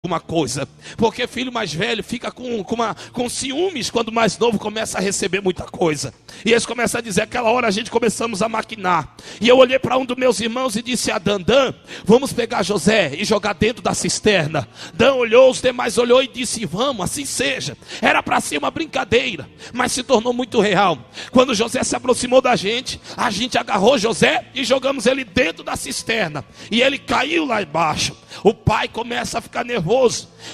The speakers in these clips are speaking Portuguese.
alguma coisa, porque filho mais velho fica com ciúmes quando o mais novo começa a receber muita coisa, e eles começam a dizer, aquela hora a gente começamos a maquinar, e eu olhei para um dos meus irmãos e disse a Dan, vamos pegar José e jogar dentro da cisterna. Dan olhou, os demais olhou e disse, vamos, assim seja. Era para ser uma brincadeira, mas se tornou muito real. Quando José se aproximou da gente, a gente agarrou José e jogamos ele dentro da cisterna, e ele caiu lá embaixo. O pai começa a ficar nervoso,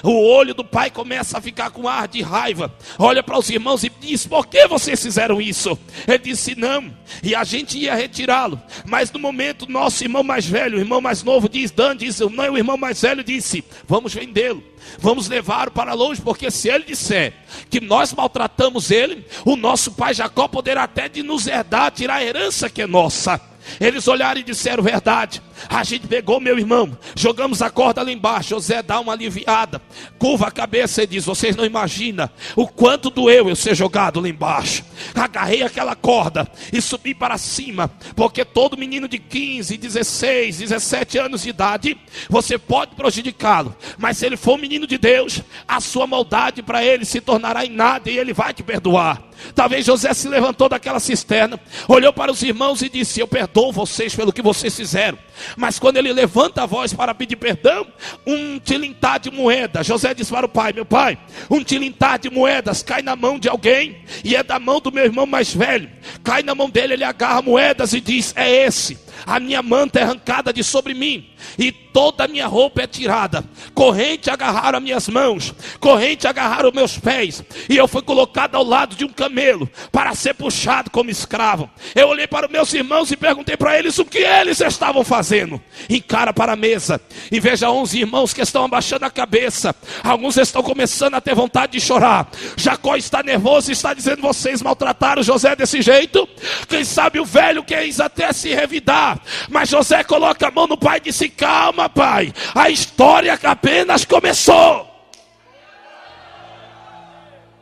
o olho do pai começa a ficar com ar de raiva, olha para os irmãos e diz, por que vocês fizeram isso? Ele disse, não, e a gente ia retirá-lo, mas no momento nosso irmão mais velho, o irmão mais novo diz, Dan diz, não, o irmão mais velho disse, vamos vendê-lo, vamos levá-lo para longe, porque se ele disser que nós maltratamos ele, o nosso pai Jacó poderá até de nos herdar, tirar a herança que é nossa. Eles olharam e disseram, verdade. A gente pegou meu irmão, jogamos a corda lá embaixo. José dá uma aliviada, curva a cabeça e diz, vocês não imaginam o quanto doeu eu ser jogado lá embaixo. Agarrei aquela corda e subi para cima, porque todo menino de 15, 16, 17 anos de idade, você pode prejudicá-lo, mas se ele for um menino de Deus, a sua maldade para ele se tornará em nada, e ele vai te perdoar. Talvez José se levantou daquela cisterna, olhou para os irmãos e disse, eu perdoo vocês pelo que vocês fizeram. Mas quando ele levanta a voz para pedir perdão, um tilintar de moeda, José disse para o pai, meu pai, um tilintar de moedas cai na mão de alguém, e é da mão do meu irmão mais velho. Cai na mão dele, ele agarra moedas e diz, é esse. A minha manta é arrancada de sobre mim, e toda a minha roupa é tirada. Corrente agarraram as minhas mãos, corrente agarraram os meus pés, e eu fui colocado ao lado de um camelo, para ser puxado como escravo. Eu olhei para os meus irmãos e perguntei para eles o que eles estavam fazendo. Encara para a mesa, e veja 11 irmãos que estão abaixando a cabeça. Alguns estão começando a ter vontade de chorar. Jacó está nervoso e está dizendo, vocês maltrataram José desse jeito? Quem sabe o velho quis até se revidar, mas José coloca a mão no pai e disse, calma pai, a história que apenas começou.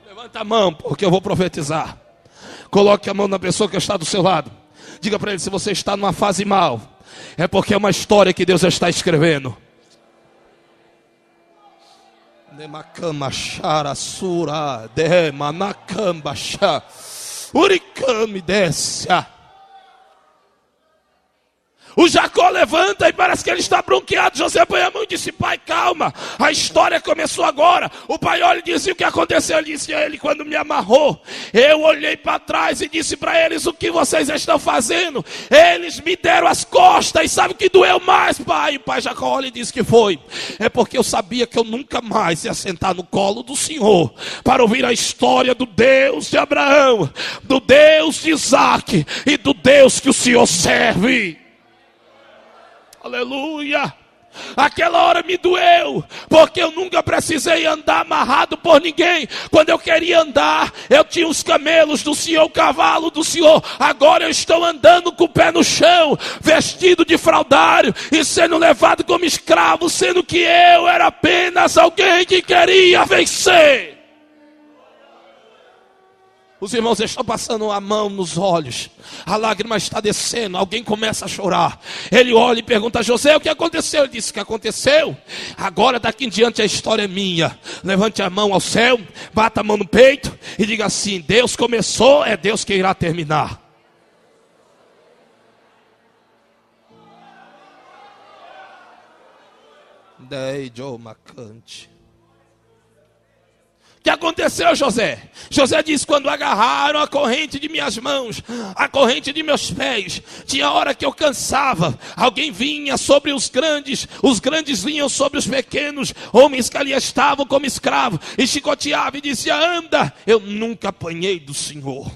Levanta a mão, porque eu vou profetizar. Coloque a mão na pessoa que está do seu lado. Diga para ele, se você está numa fase mal, é porque é uma história que Deus já está escrevendo. Uricame desce. O Jacó levanta e parece que ele está bronqueado. José põe a mão e disse, pai, calma, a história começou agora. O pai olha e disse, o que aconteceu? Ele disse a ele, quando me amarrou, eu olhei para trás e disse para eles, o que vocês estão fazendo? Eles me deram as costas, e sabe o que doeu mais, pai? E o pai Jacó olha e disse que foi, é porque eu sabia que eu nunca mais ia sentar no colo do Senhor, para ouvir a história do Deus de Abraão, do Deus de Isaac, e do Deus que o Senhor serve. Aleluia. Aquela hora me doeu, porque eu nunca precisei andar amarrado por ninguém. Quando eu queria andar, eu tinha os camelos do Senhor, o cavalo do Senhor. Agora eu estou andando com o pé no chão, vestido de fraudário e sendo levado como escravo, sendo que eu era apenas alguém que queria vencer. Os irmãos estão passando a mão nos olhos, a lágrima está descendo, alguém começa a chorar. Ele olha e pergunta a José, o que aconteceu? Ele disse, o que aconteceu? Agora daqui em diante a história é minha. Levante a mão ao céu, bata a mão no peito e diga assim, Deus começou, é Deus que irá terminar. Dei Joe Macante. O que aconteceu, José? José disse, quando agarraram a corrente de minhas mãos, a corrente de meus pés, tinha hora que eu cansava, alguém vinha sobre os grandes vinham sobre os pequenos, homens que ali estavam como escravos, e chicoteava e dizia, anda. Eu nunca apanhei do Senhor.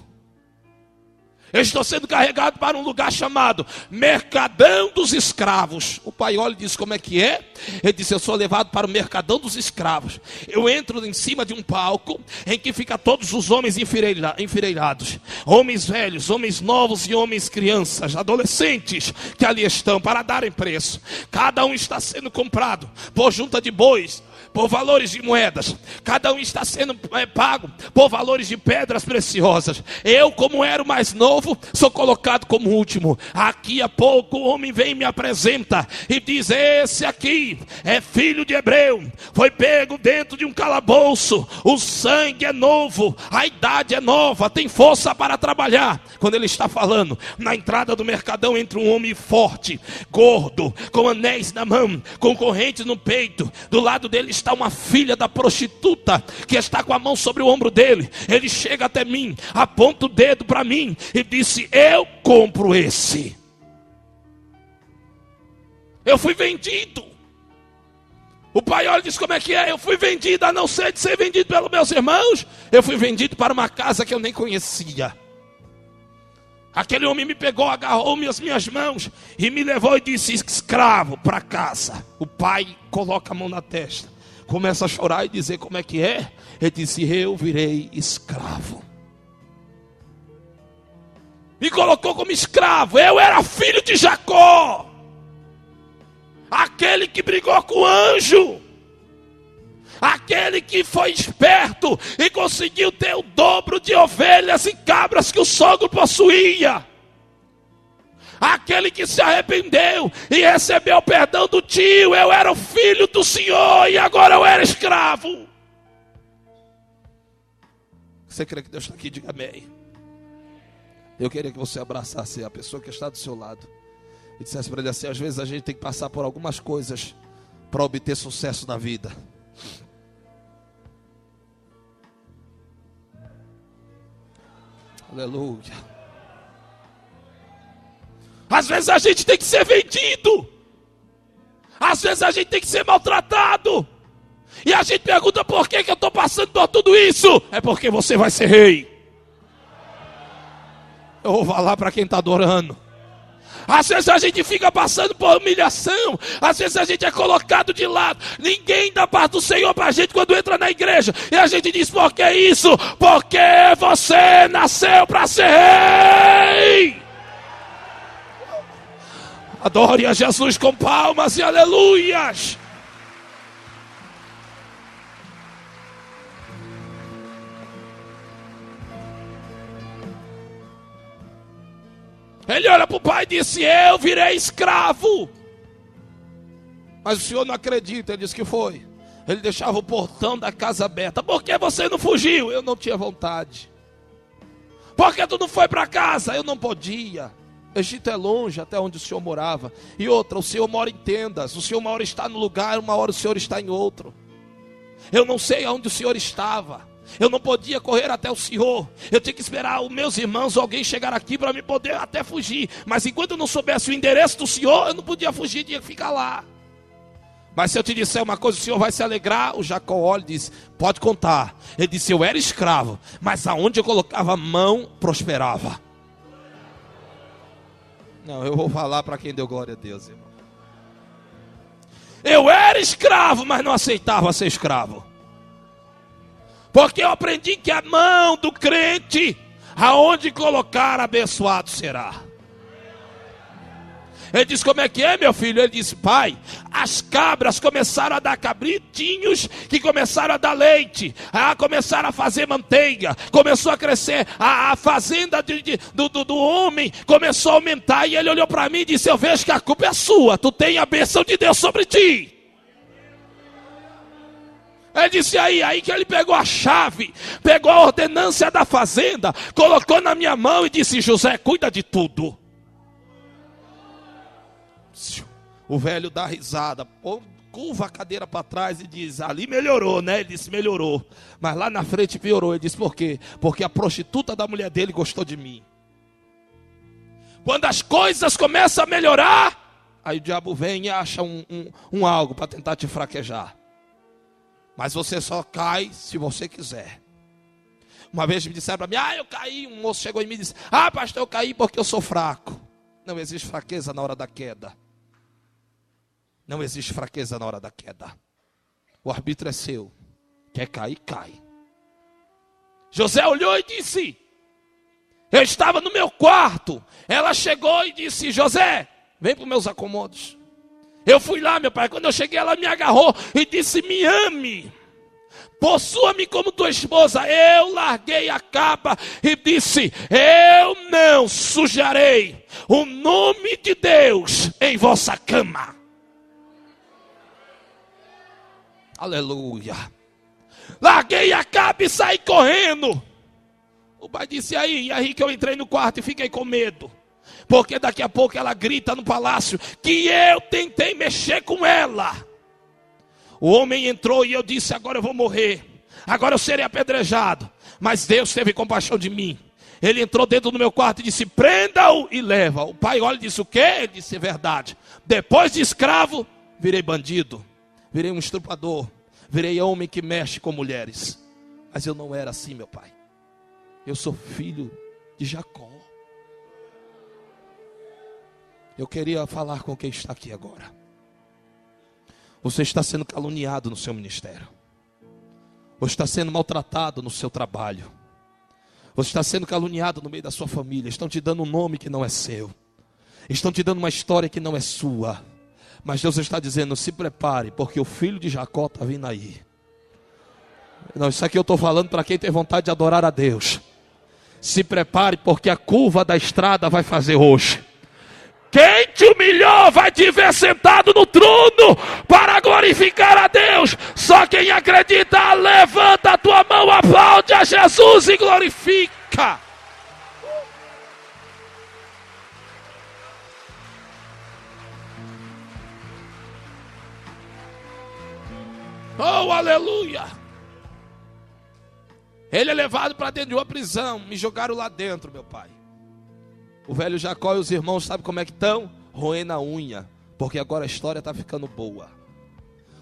Eu estou sendo carregado para um lugar chamado Mercadão dos Escravos. O pai olha e diz, como é que é? Ele disse, eu sou levado para o Mercadão dos Escravos. Eu entro em cima de um palco em que ficam todos os homens enfileirados. Homens velhos, homens novos e homens crianças, adolescentes que ali estão para darem preço. Cada um está sendo comprado por junta de bois, por valores de moedas. Cada um está sendo pago por valores de pedras preciosas. Eu, como era o mais novo, sou colocado como último. Aqui a pouco o homem vem e me apresenta e diz: esse aqui é filho de Hebreu, foi pego dentro de um calabouço, o sangue é novo, a idade é nova, tem força para trabalhar. Quando ele está falando, na entrada do mercadão entra um homem forte, gordo, com anéis na mão, com correntes no peito. Do lado dele está uma filha da prostituta, que está com a mão sobre o ombro dele. Ele chega até mim, aponta o dedo para mim e disse: eu compro esse. Eu fui vendido. O pai olha e diz: como é que é? Eu fui vendido, a não ser de ser vendido pelos meus irmãos, eu fui vendido para uma casa que eu nem conhecia. Aquele homem me pegou, agarrou-me as minhas mãos e me levou e disse: escravo, para casa. O pai coloca a mão na testa, começa a chorar e dizer: como é que é? Ele disse: eu virei escravo. Me colocou como escravo. Eu era filho de Jacó, aquele que brigou com o anjo, aquele que foi esperto e conseguiu ter o dobro de ovelhas e cabras que o sogro possuía, aquele que se arrependeu e recebeu o perdão do tio. Eu era o filho do Senhor e agora eu era escravo. Você crê que Deus está aqui? Diga amém. Eu queria que você abraçasse a pessoa que está do seu lado e dissesse para ele assim: às vezes a gente tem que passar por algumas coisas para obter sucesso na vida. Aleluia. Às vezes a gente tem que ser vendido. Às vezes a gente tem que ser maltratado. E a gente pergunta: por que eu estou passando por tudo isso? É porque você vai ser rei. Eu vou falar para quem está adorando. Às vezes a gente fica passando por humilhação. Às vezes a gente é colocado de lado. Ninguém dá parte do Senhor para a gente quando entra na igreja. E a gente diz: por que isso? Porque você nasceu para ser rei. Adore a Jesus com palmas e aleluias. Ele olha para o pai e disse: eu virei escravo. Mas o senhor não acredita. Ele disse que foi. Ele deixava o portão da casa aberta. Por que você não fugiu? Eu não tinha vontade. Por que tu não foi para casa? Eu não podia. Egito é longe até onde o senhor morava. E outra, o senhor mora em tendas. O senhor uma hora está no lugar, uma hora o senhor está em outro. Eu não sei aonde o senhor estava. Eu não podia correr até o Senhor. Eu tinha que esperar os meus irmãos ou alguém chegar aqui para me poder até fugir. Mas enquanto eu não soubesse o endereço do Senhor, eu não podia fugir, tinha que ficar lá. Mas se eu te disser uma coisa, o Senhor vai se alegrar. O Jacó olha e diz: pode contar. Ele disse: eu era escravo, mas aonde eu colocava a mão, prosperava. Não, eu vou falar para quem deu glória a Deus, irmão. Eu era escravo, mas não aceitava ser escravo. Porque eu aprendi que a mão do crente, aonde colocar, abençoado será. Ele disse: como é que é, meu filho? Ele disse: pai, as cabras começaram a dar cabritinhos, que começaram a dar leite, começaram a fazer manteiga, começou a crescer, a fazenda do homem começou a aumentar. E ele olhou para mim e disse: eu vejo que a culpa é sua, tu tem a bênção de Deus sobre ti. Ele disse: aí que ele pegou a chave, pegou a ordenância da fazenda, colocou na minha mão e disse: José, cuida de tudo. O velho dá risada, curva a cadeira para trás e diz: ali melhorou, né? Ele disse: melhorou, mas lá na frente piorou. Ele disse: por quê? Porque a prostituta da mulher dele gostou de mim. Quando as coisas começam a melhorar, aí o diabo vem e acha um algo para tentar te fraquejar. Mas você só cai se você quiser. Uma vez me disseram para mim: eu caí. Um moço chegou em mim e disse: pastor, eu caí porque eu sou fraco. Não existe fraqueza na hora da queda. Não existe fraqueza na hora da queda. O arbítrio é seu. Quer cair, cai. José olhou e disse: eu estava no meu quarto. Ela chegou e disse: José, vem para os meus acomodos. Eu fui lá, meu pai. Quando eu cheguei, ela me agarrou e disse: me ame, possua-me como tua esposa. Eu larguei a capa e disse: eu não sujarei o nome de Deus em vossa cama. Aleluia. Larguei a capa e saí correndo. O pai disse: e aí que eu entrei no quarto e fiquei com medo, porque daqui a pouco ela grita no palácio que eu tentei mexer com ela. O homem entrou e eu disse: agora eu vou morrer, agora eu serei apedrejado. Mas Deus teve compaixão de mim. Ele entrou dentro do meu quarto e disse: prenda-o e leva. O pai olha e disse: o quê? Ele disse: é verdade. Depois de escravo, virei bandido, virei um estuprador, virei homem que mexe com mulheres. Mas eu não era assim, meu pai. Eu sou filho de Jacó. Eu queria falar com quem está aqui agora. Você está sendo caluniado no seu ministério. Você está sendo maltratado no seu trabalho. Você está sendo caluniado no meio da sua família. Estão te dando um nome que não é seu. Estão te dando uma história que não é sua. Mas Deus está dizendo: se prepare, porque o filho de Jacó está vindo aí. Não, isso aqui eu estou falando para quem tem vontade de adorar a Deus. Se prepare, porque a curva da estrada vai fazer hoje. Quem te humilhou vai te ver sentado no trono para glorificar a Deus. Só quem acredita, levanta a tua mão, aplaude a Jesus e glorifica. Oh, aleluia. Ele é levado para dentro de uma prisão. Me jogaram lá dentro, meu pai. O velho Jacó e os irmãos, sabe como é que estão? Roendo a unha, porque agora a história está ficando boa.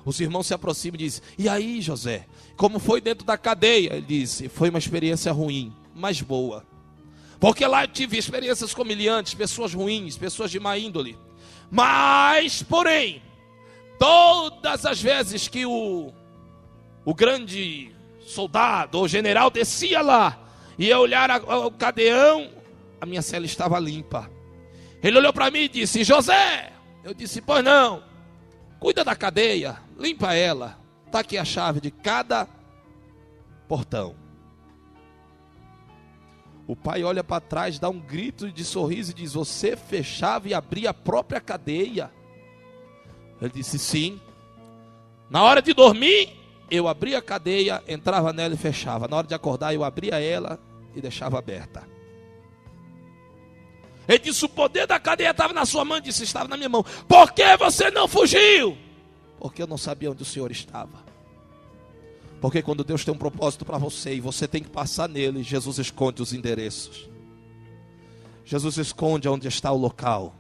Os irmãos se aproximam e dizem: e aí, José, como foi dentro da cadeia? Ele disse: foi uma experiência ruim, mas boa. Porque lá eu tive experiências humilhantes, pessoas ruins, pessoas de má índole. Mas, porém, todas as vezes que o grande soldado ou general descia lá e ia olhar o cadeão, a minha cela estava limpa. Ele olhou para mim e disse: José. Eu disse: pois não. Cuida da cadeia, limpa ela. Está aqui a chave de cada portão. O pai olha para trás, dá um grito de sorriso e diz: você fechava e abria a própria cadeia? Ele disse: sim. Na hora de dormir, eu abria a cadeia, entrava nela e fechava. Na hora de acordar, eu abria ela e deixava aberta. Ele disse: o poder da cadeia estava na sua mão. Eu disse: estava na minha mão. Por que você não fugiu? Porque eu não sabia onde o Senhor estava. Porque quando Deus tem um propósito para você e você tem que passar nele, Jesus esconde os endereços. Jesus esconde onde está o local.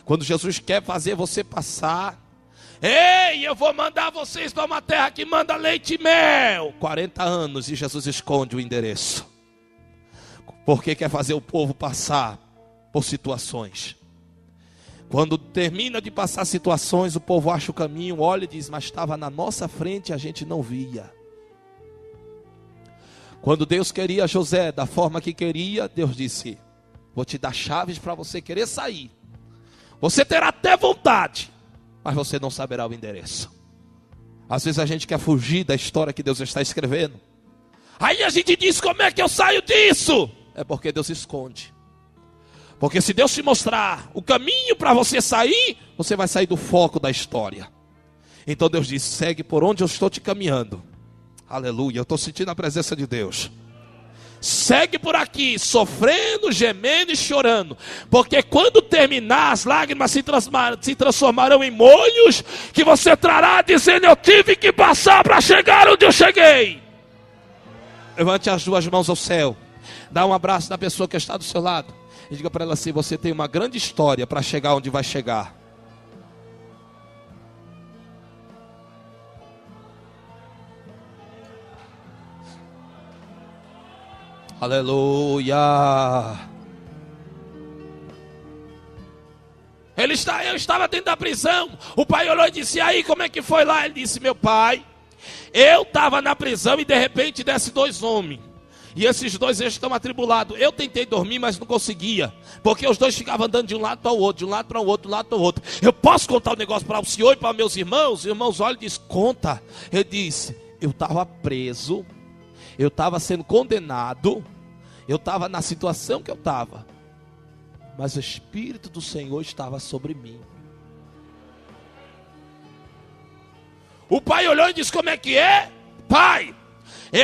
Quando Jesus quer fazer você passar: ei, eu vou mandar vocês para uma terra que manda leite e mel. 40 anos e Jesus esconde o endereço. Porque quer fazer o povo passar por situações. Quando termina de passar situações, o povo acha o caminho, olha e diz: mas estava na nossa frente e a gente não via. Quando Deus queria José da forma que queria, Deus disse: vou te dar chaves para você querer sair. Você terá até vontade, mas você não saberá o endereço. Às vezes a gente quer fugir da história que Deus está escrevendo. Aí a gente diz: como é que eu saio disso? É porque Deus esconde. Porque se Deus te mostrar o caminho para você sair, você vai sair do foco da história. Então Deus diz: segue por onde eu estou te caminhando. Aleluia, eu estou sentindo a presença de Deus. Segue por aqui, sofrendo, gemendo e chorando. Porque quando terminar, as lágrimas se transformarão em molhos, que você trará dizendo: eu tive que passar para chegar onde eu cheguei. Levante as duas mãos ao céu. Dá um abraço na pessoa que está do seu lado. E diga para ela assim: você tem uma grande história para chegar onde vai chegar. Aleluia. Eu estava dentro da prisão. O pai olhou e disse: e aí, como é que foi lá? Ele disse: meu pai, eu estava na prisão e de repente desce dois homens. E esses dois eles estão atribulados. Eu tentei dormir, mas não conseguia. Porque os dois ficavam andando de um lado para o outro, de um lado para o outro, de um lado para o outro. Eu posso contar um negócio para o senhor e para meus irmãos? Os irmãos olham e dizem, conta. Eu disse, eu estava preso, eu estava sendo condenado, eu estava na situação que eu estava. Mas o Espírito do Senhor estava sobre mim. O pai olhou e disse, como é que é? Pai,